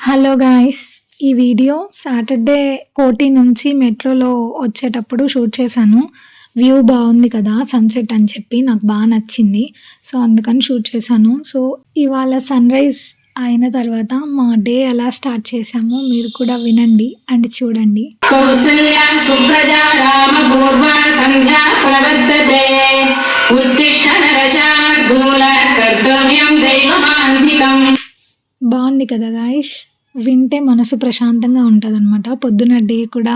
Hello guys! ఈ video Saturday కోటి నుంచి మెట్రోలో వచ్చేటప్పుడు షూట్ చేశాను. వ్యూ బావుంది కదా! సన్‌సెట్ అని చెప్పి నాకు నచ్చింది. సో, అందుకని షూట్ చేశాను. సో, ఇవాళ సన్‌రైజ్ అయిన తర్వాత మా డే ఎలా స్టార్ట్ చేశామో మీరు కూడా వినండి అండ్ చూడండి. కౌసల్యా సుప్రజా రామ పూర్వ సంధ్యా ప్రవర్తతే ఉత్తిష్ట నరశార్దూల కర్తవ్యం దైవమాంతికం. బాగుంది కదా గాయ్స్! వింటే మనసు ప్రశాంతంగా ఉంటుందన్నమాట. పొద్దున్న డే కూడా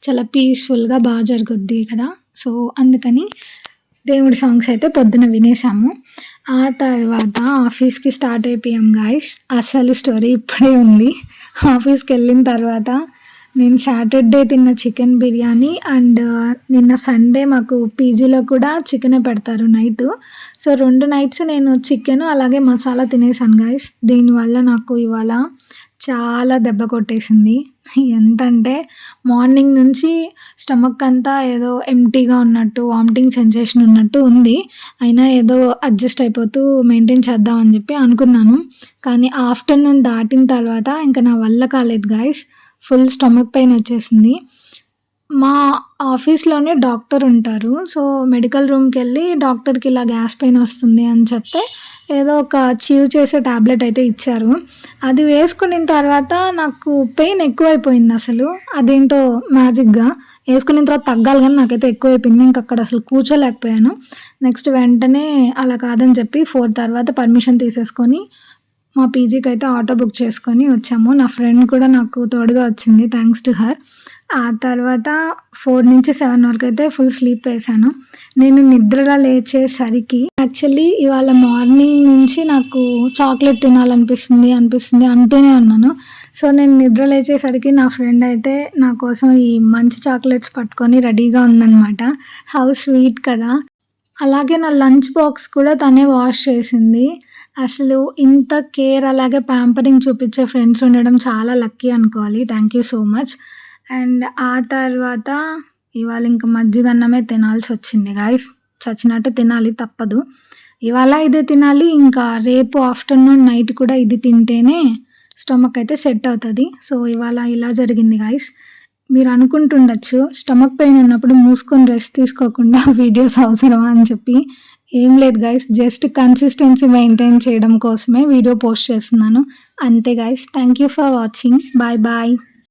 చాలా పీస్‌ఫుల్‌గా బాగా జరుగుద్ది కదా! సో, అందుకని దేవుడి సాంగ్స్ అయితే పొద్దున వినేసాము. ఆ తర్వాత ఆఫీస్‌కి స్టార్ట్ అయిపోయాం గాయ్స్. అసలు స్టోరీ ఇప్పుడే ఉంది. ఆఫీస్‌కి వెళ్ళిన తర్వాత నేను సాటర్డే తిన్న చికెన్ బిర్యానీ అండ్ నిన్న సండే మాకు పీజీలో కూడా చికెనే పెడతారు నైటు. సో, 2 నైట్స్ నేను చికెను అలాగే మసాలా తినేసాను గాయ్స్. దీనివల్ల నాకు ఇవాళ చాలా దెబ్బ కొట్టేసింది. ఎంతంటే మార్నింగ్ నుంచి స్టమక్ అంతా ఏదో ఎంప్టీగా ఉన్నట్టు, వామిటింగ్ సెన్సేషన్ ఉన్నట్టు ఉంది. అయినా ఏదో అడ్జస్ట్ అయిపోతూ మెయింటైన్ చేద్దాం అని చెప్పి అనుకున్నాను. కానీ ఆఫ్టర్‌నూన్ దాటిన తర్వాత ఇంక నా వల్ల కాలేదు గాయ్స్. ఫుల్ స్టమక్ పెయిన్ వచ్చేసింది. మా ఆఫీస్‌లోనే డాక్టర్ ఉంటారు. సో, మెడికల్ రూమ్‌కెళ్ళి డాక్టర్‌కి ఇలా గ్యాస్ పెయిన్ వస్తుంది అని చెప్తే ఏదో ఒక చీవ్ చేసే టాబ్లెట్ అయితే ఇచ్చారు. అది వేసుకున్న తర్వాత నాకు పెయిన్ ఎక్కువైపోయింది అసలు. అదేంటో మ్యాజిక్‌గా వేసుకున్న తర్వాత తగ్గాలి కానీ నాకైతే ఎక్కువైపోయింది. ఇంక అక్కడ అసలు కూర్చోలేకపోయాను. నెక్స్ట్ వెంటనే అలా కాదని చెప్పి 4 తర్వాత పర్మిషన్ తీసేసుకొని మా పీజీకి అయితే ఆటో బుక్ చేసుకొని వచ్చాము. నా ఫ్రెండ్ కూడా నాకు తోడుగా వచ్చింది. Thanks to her. ఆ తర్వాత 4-7 వరకు అయితే ఫుల్ స్లీప్ వేశాను. నేను నిద్రలో లేచేసరికి యాక్చువల్లీ ఇవాళ మార్నింగ్ నుంచి నాకు చాక్లెట్ తినాలనిపిస్తుంది అంటూనే ఉన్నాను. సో, నేను నిద్ర లేచేసరికి నా ఫ్రెండ్ అయితే నా కోసం ఈ మంచి చాక్లెట్స్ పట్టుకొని రెడీగా ఉందనమాట. హౌ స్వీట్ కదా! అలాగే నా లంచ్ బాక్స్ కూడా తనే వాష్ చేసింది. అసలు ఇంత కేర్ అలాగే ప్యాంపరింగ్ చూపించే ఫ్రెండ్స్ ఉండడం చాలా లక్కీ అనుకోవాలి. Thank you so much. And ఆ తర్వాత ఇవాళ ఇంక మజ్జిగన్నమే తినాల్సొచ్చింది గాయ్స్. చచ్చినట్టు తినాలి తప్పదు. ఇవాళ ఇదే తినాలి. ఇంకా రేపు ఆఫ్టర్‌నూన్, నైట్ కూడా ఇది తింటేనే స్టమక్ అయితే సెట్ అవుతది. సో, ఇవాళ ఇలా జరిగింది గాయ్స్. మీరు అనుకుంటుండొచ్చు స్టమక్ పెయిన్ ఉన్నప్పుడు మూసుకొని రెస్ట్ తీసుకోకుండా వీడియోస్ అవసరమా అని చెప్పి. ఏం లేదు గాయ్స్. జస్ట్ కన్సిస్టెన్సీ మెయింటైన్ చేయడం కోసమే వీడియో పోస్ట్ చేస్తున్నాను. అంతే guys. Thank you for watching. Bye bye.